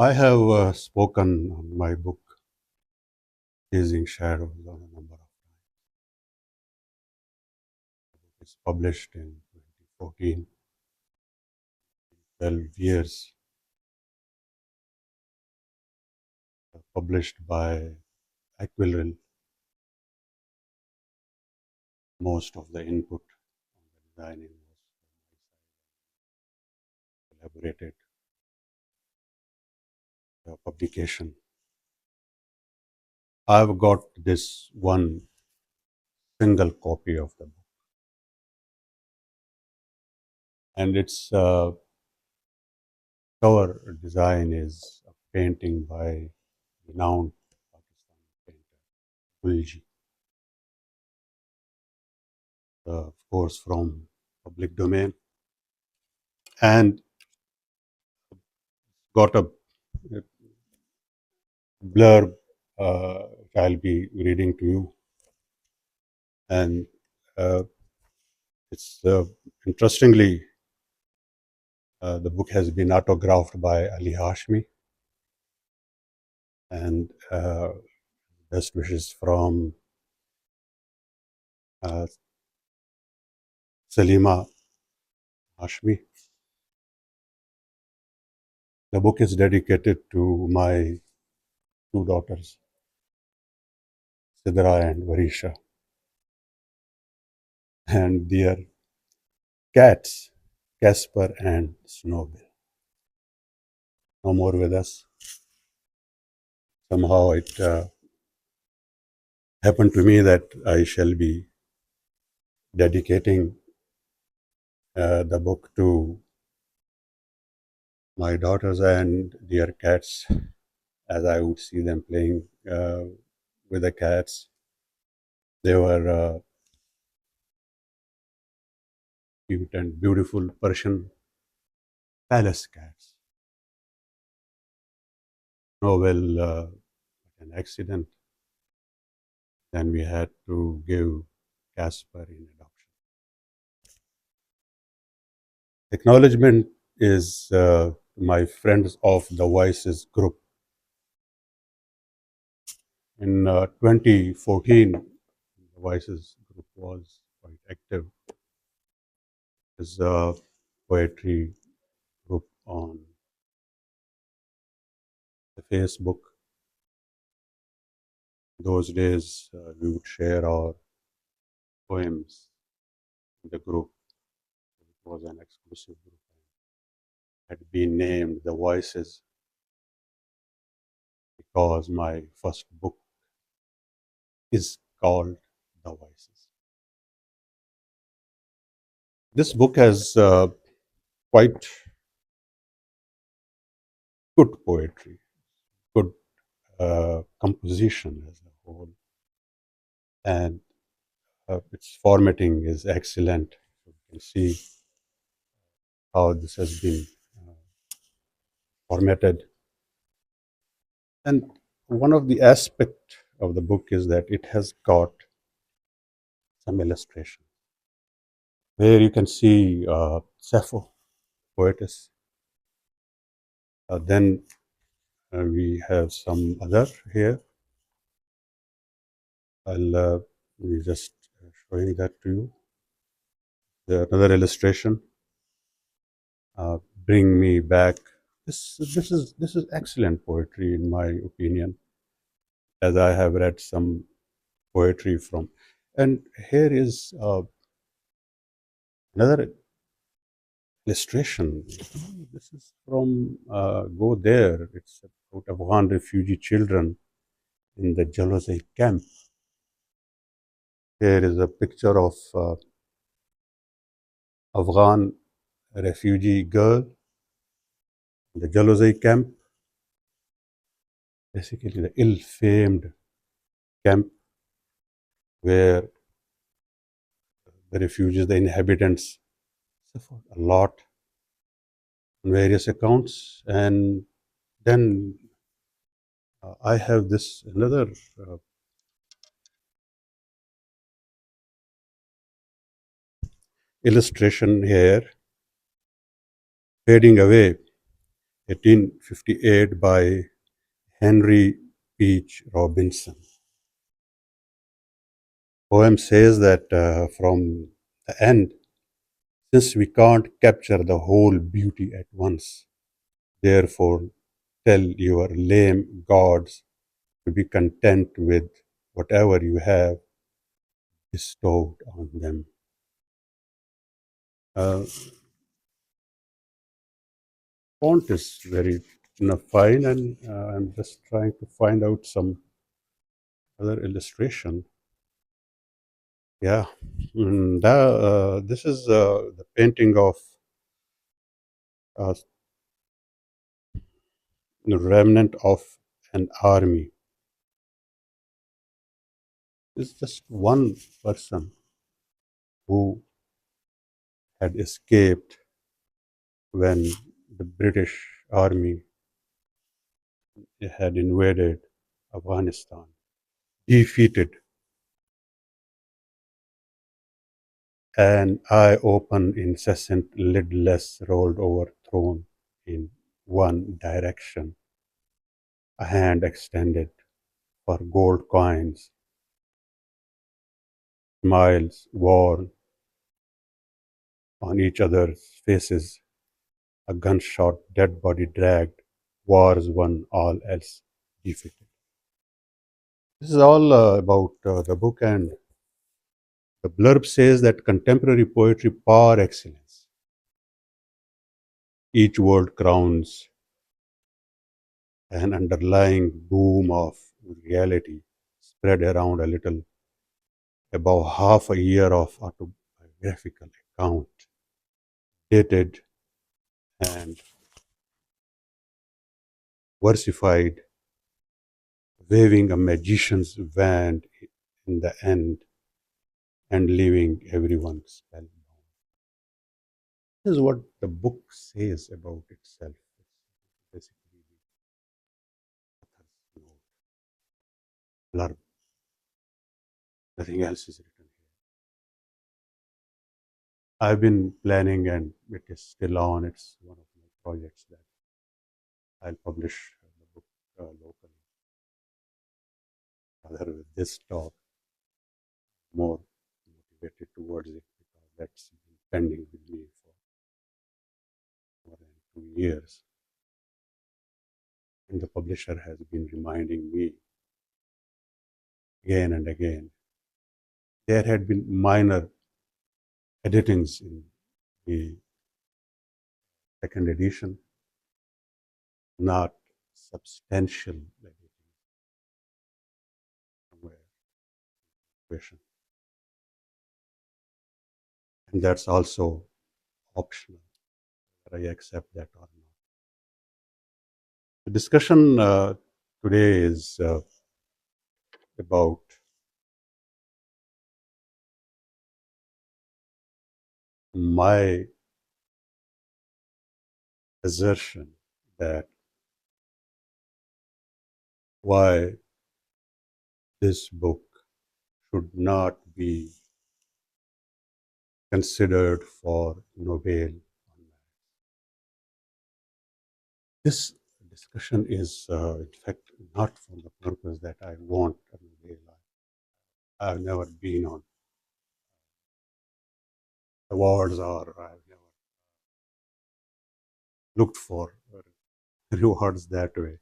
I have spoken on my book, Chasing Shadows, on a number of times. It's published in 2014, 12 years, published by Aquilril. Most of the input on the designing was elaborated publication. I've got this one single copy of the book, and its cover design is a painting by renowned Pakistani painter Gulji, of course, from public domain, and got a blurb which I'll be reading to you. And uh, it's interestingly, the book has been autographed by Ali Hashmi, and best wishes from uh, Salima Hashmi. The book is dedicated to my two daughters, Sidra and Varisha, and their cats, Casper and Snowbell. No more with us. Somehow it happened to me that I shall be dedicating the book to my daughters and their cats, as I would see them playing with the cats. They were cute and beautiful Persian palace cats. Nobel, an accident, then we had to give Casper in adoption. Acknowledgement is my friends of the Voices group. In 2014, the Voices group was quite active. It's a poetry group on the Facebook. Those days, we would share our poems in the group. It was an exclusive group. It had been named The Voices because my first book is called The Voices. This book has quite good poetry, good composition as a whole, and its formatting is excellent. You can see how this has been uh, formatted. And one of the aspect of the book is that it has got some illustration where you can see Sappho, poetess. Then we have some other here. I'll be just showing that to you. Another illustration. Bring me back. This is excellent poetry in my opinion, as I have read some poetry from. And here is another illustration. This is from Go There. It's about Afghan refugee children in the Jalozai camp. Here is a picture of Afghan refugee girl in the Jalozai camp. Basically, the ill-famed camp where the refugees, the inhabitants, suffered a lot on various accounts. And then I have this another illustration here, fading away, 1858 by Henry Peach Robinson. Poem says that from the end, since we can't capture the whole beauty at once, therefore tell your lame gods to be content with whatever you have bestowed on them. Uh, Font is very fine, and I'm just trying to find out some other illustration. Yeah, this is the painting of uh, the remnant of an army. It's just one person who had escaped when the British army had invaded Afghanistan, defeated. An eye open, incessant, lidless, rolled over thrown in one direction, a hand extended for gold coins, smiles worn on each other's faces, a gunshot, dead body dragged, wars won, all else defeated. This is all about the book, and the blurb says that contemporary poetry par excellence. Each word crowns an underlying boom of reality spread around a little above half a year of autobiographical account, dated and versified, waving a magician's wand in the end and leaving everyone spellbound. This is what the book says about itself. It's basically the author's blurb. Nothing else is written here. I've been planning, and it is still on. It's one of my projects that I'll publish the book locally. Rather with this talk, more motivated towards it because that's been pending with me for more than 2 years. And the publisher has been reminding me again and again. There had been minor editings in the second edition, not substantial editing somewhere. And that's also optional, whether I accept that or not. The discussion today is about my assertion that why this book should not be considered for Nobel. This discussion is, in fact, not for the purpose that I want a Nobel. I've never been on awards, or I've never looked for rewards that way.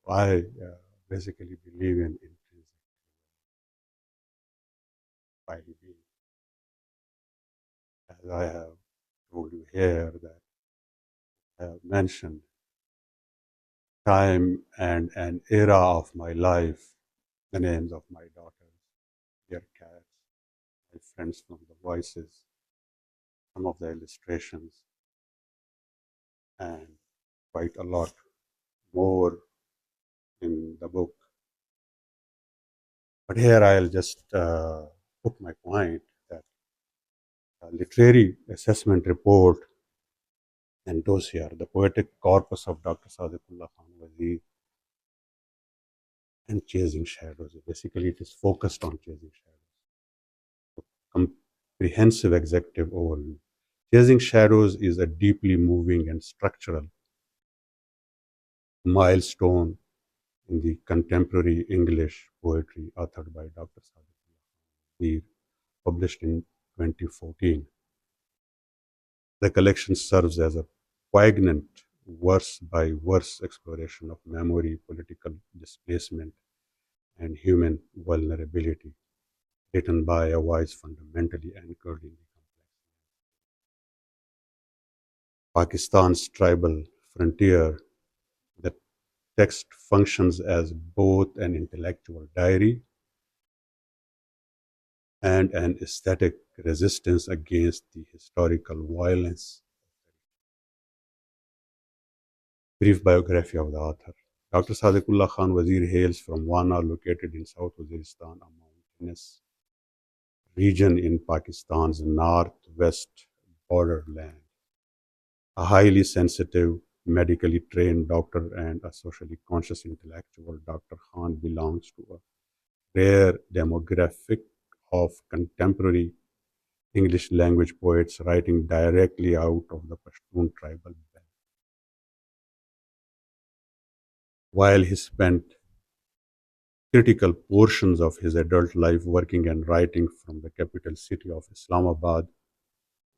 I basically believe in intrinsic value, as I have told you here, that I have mentioned time and an era of my life, the names of my daughters, their cats, my friends from the voices, some of the illustrations, and quite a lot more in the book. But here I'll just put my point that a literary assessment report and dossier, the poetic corpus of Dr. Sadiqullah Khan Wazir, and Chasing Shadows. Basically, it is focused on Chasing Shadows. Comprehensive executive overview. Chasing Shadows is a deeply moving and structural milestone in the contemporary English poetry authored by Dr. Sadiq, published in 2014. The collection serves as a poignant verse by verse exploration of memory, political displacement, and human vulnerability, written by a voice fundamentally anchored in Pakistan's tribal frontier. The text functions as both an intellectual diary and an aesthetic resistance against the historical violence. Brief biography of the author. Dr. Sadiqullah Khan Wazir hails from Wana, located in South Waziristan, a mountainous region in Pakistan's northwest borderland. A highly sensitive, medically trained doctor and a socially conscious intellectual, Dr. Khan belongs to a rare demographic of contemporary English language poets writing directly out of the Pashtun tribal belt. While he spent critical portions of his adult life working and writing from the capital city of Islamabad,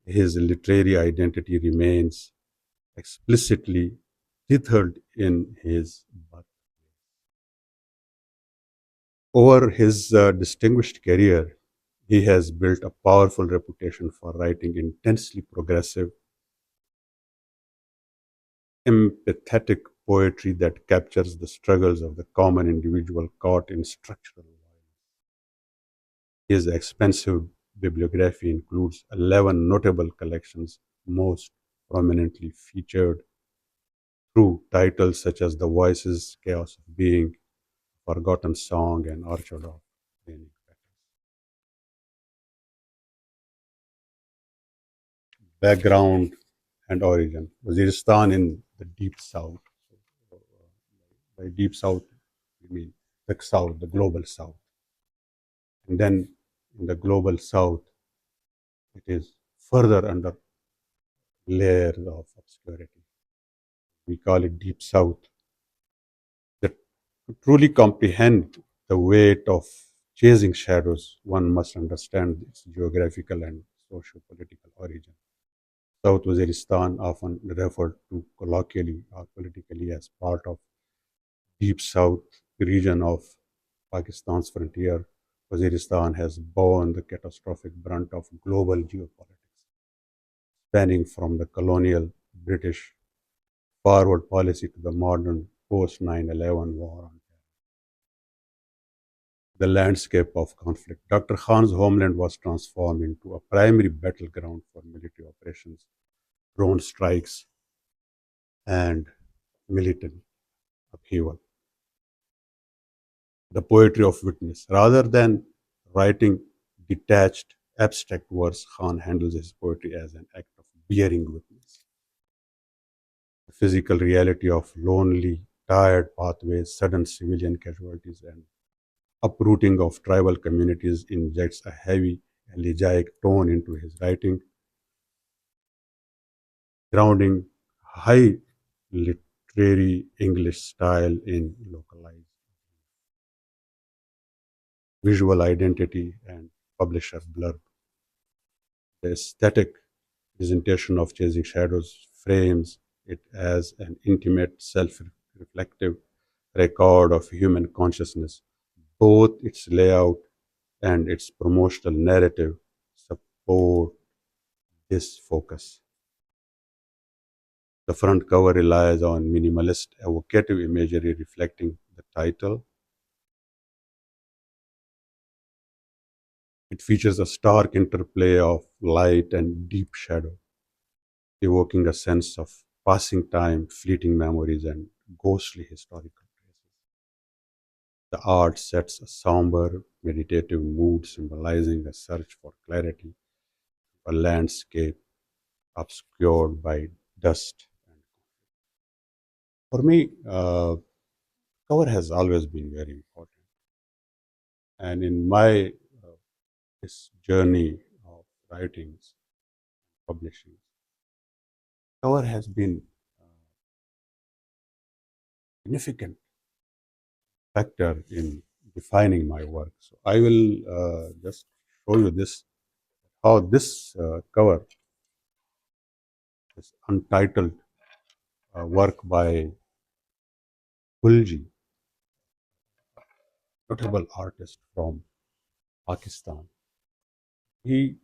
his literary identity remains explicitly tethered in his birth. Over his distinguished career, he has built a powerful reputation for writing intensely progressive, empathetic poetry that captures the struggles of the common individual caught in structural violence. His expansive bibliography includes 11 notable collections, most prominently featured through titles such as The Voices, Chaos of Being, Forgotten Song, and Orchard of Raining Petals. Background and origin. Waziristan in the deep south. By deep south, we mean the south, the global south. And then in the global south, it is further under layers of obscurity. We call it deep south. That to truly comprehend the weight of chasing shadows, one must understand its geographical and socio-political origin. South Waziristan, often referred to colloquially or politically as part of deep south region of Pakistan's frontier, Waziristan has borne the catastrophic brunt of global geopolitics, spanning from the colonial British forward policy to the modern post 9/11 war on terror. The landscape of conflict. Dr. Khan's homeland was transformed into a primary battleground for military operations, drone strikes, and militant upheaval. The poetry of witness. Rather than writing detached, abstract verse, Khan handles his poetry as an act of bearing witness. The physical reality of lonely, tired pathways, sudden civilian casualties, and uprooting of tribal communities injects a heavy, elegiac tone into his writing, grounding high literary English style in localized visual identity and publisher blurb. The aesthetic presentation of Chasing Shadows frames it as an intimate, self reflective record of human consciousness. Both its layout and its promotional narrative support this focus. The front cover relies on minimalist, evocative imagery reflecting the title. It features a stark interplay of light and deep shadow, evoking a sense of passing time, fleeting memories, and ghostly historical traces. The art sets a somber, meditative mood symbolizing a search for clarity, a landscape obscured by dust. For me, cover has always been very important. And in my this journey of writings, publishing, cover has been significant factor in defining my work. So I will just show you this, how this cover is untitled work by Kulji, notable artist from Pakistan. He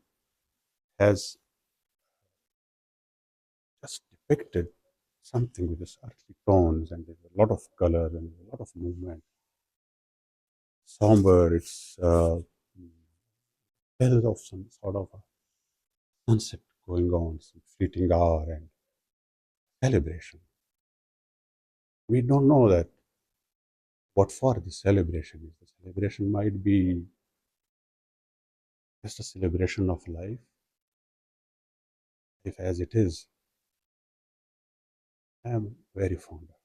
has just depicted something with his earthly tones, and there's a lot of color and a lot of movement. Somber, it's tells of some sort of a sunset going on, some fleeting hour and celebration. We don't know that what for the celebration is. The celebration might be just a celebration of life, if as it is. I am very fond of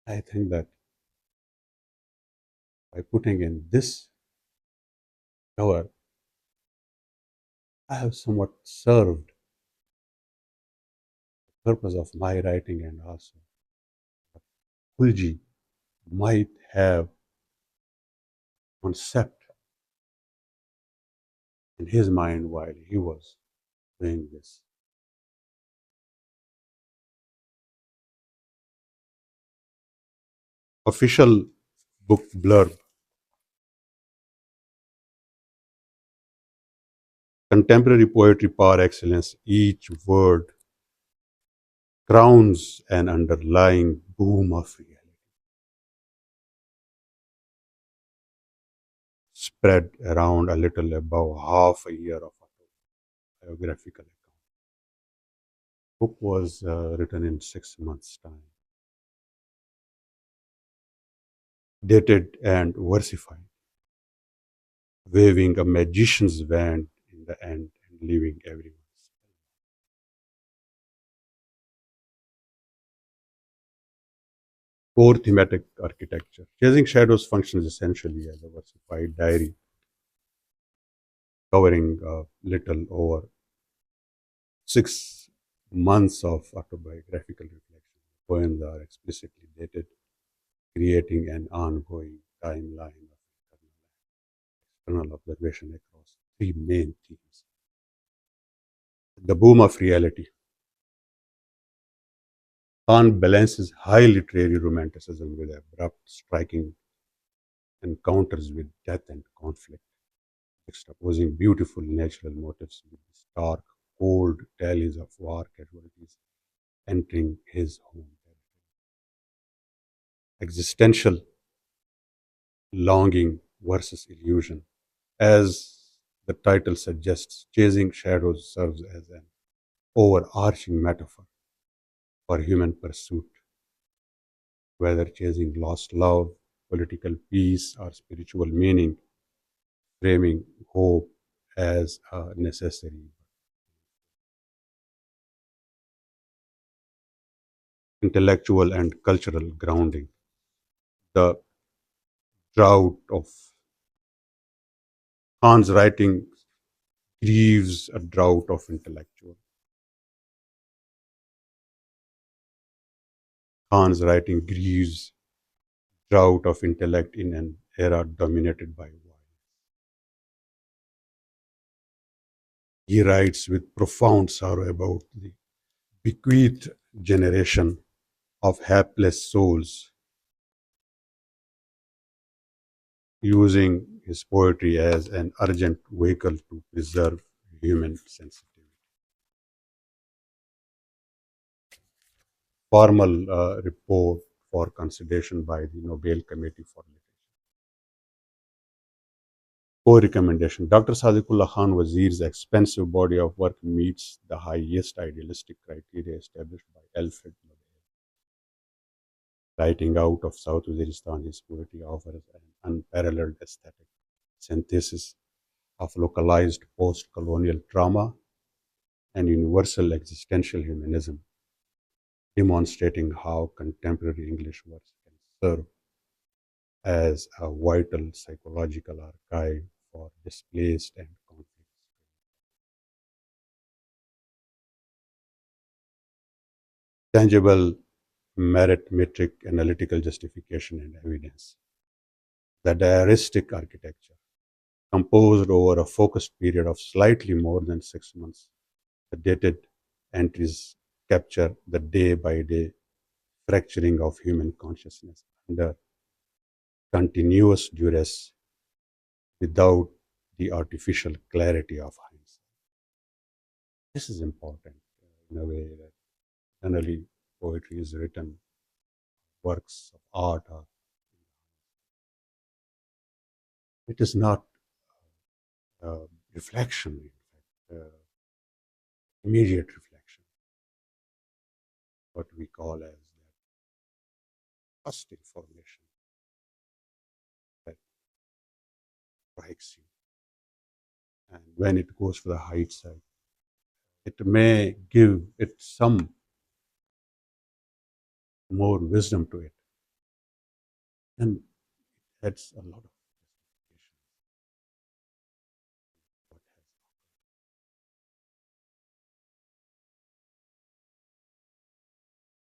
it. I think that by putting in this cover, I have somewhat served the purpose of my writing, and also Kulji might have concept in his mind while he was doing this. Official book blurb: contemporary poetry par excellence, each word crowns an underlying boom of reality, spread around a little above half a year of biographical account. Book was written in 6 months' time, dated and versified, waving a magician's wand in the end and leaving everyone. Core thematic architecture. Chasing Shadows functions essentially as a versified diary covering a little over 6 months of autobiographical reflection. Poems are explicitly dated, creating an ongoing timeline of external observation across three main themes. The boom of reality. Khan balances high literary romanticism with abrupt, striking encounters with death and conflict, juxtaposing beautiful natural motifs with the stark, cold tallies of war casualties entering his home. Existential longing versus illusion. As the title suggests, Chasing Shadows serves as an overarching metaphor for human pursuit, whether chasing lost love, political peace, or spiritual meaning, framing hope as a necessary intellectual and cultural grounding. The drought of Khan's writing grieves a drought of intellectual. Khan's writing grieves drought of intellect in an era dominated by violence. He writes with profound sorrow about the bequeathed generation of hapless souls, using his poetry as an urgent vehicle to preserve human sensitivity. Formal report for consideration by the Nobel Committee for Literature. Co-recommendation. Dr. Sadiqullah Khan Wazir's expensive body of work meets the highest idealistic criteria established by Alfred Nobel. Writing out of South Waziristan, his poetry offers an unparalleled aesthetic synthesis of localized post-colonial trauma and universal existential humanism, demonstrating how contemporary English works can serve as a vital psychological archive for displaced and conflict. Tangible merit, metric, analytical justification, and evidence. The diaristic architecture, composed over a focused period of slightly more than 6 months, the dated entries capture the day by day fracturing of human consciousness under continuous duress without the artificial clarity of hindsight. This is important in a way that generally poetry is written, works of art, or it is not reflection, in fact, immediate reflection, what we call as that first information that strikes you. And when it goes to the height side, it may give it some more wisdom to it. And that's a lot of justification. What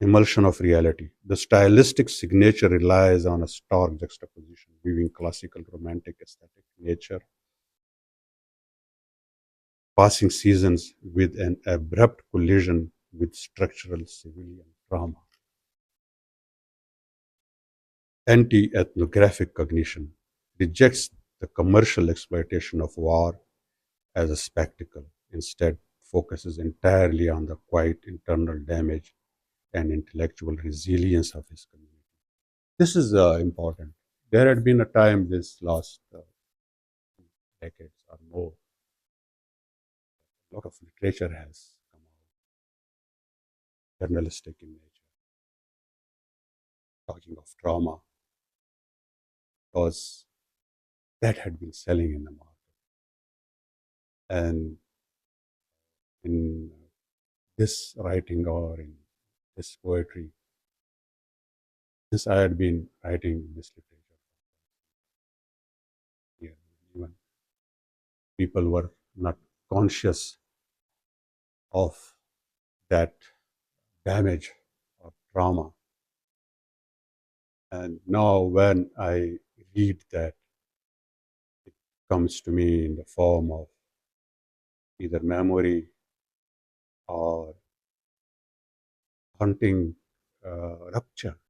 has emulsion of reality. The stylistic signature relies on a stark juxtaposition, weaving classical romantic aesthetic nature, passing seasons with an abrupt collision with structural civilian drama. Anti ethnographic cognition rejects the commercial exploitation of war as a spectacle, instead, focuses entirely on the quiet internal damage and intellectual resilience of his community. This is important. There had been a time this last decades or more, a lot of literature has come out, journalistic in nature, talking of trauma, because that had been selling in the market. And in this writing or in this poetry, since I had been writing this literature, yeah, even people were not conscious of that damage or trauma. And now, when I read that, it comes to me in the form of either memory or haunting rupture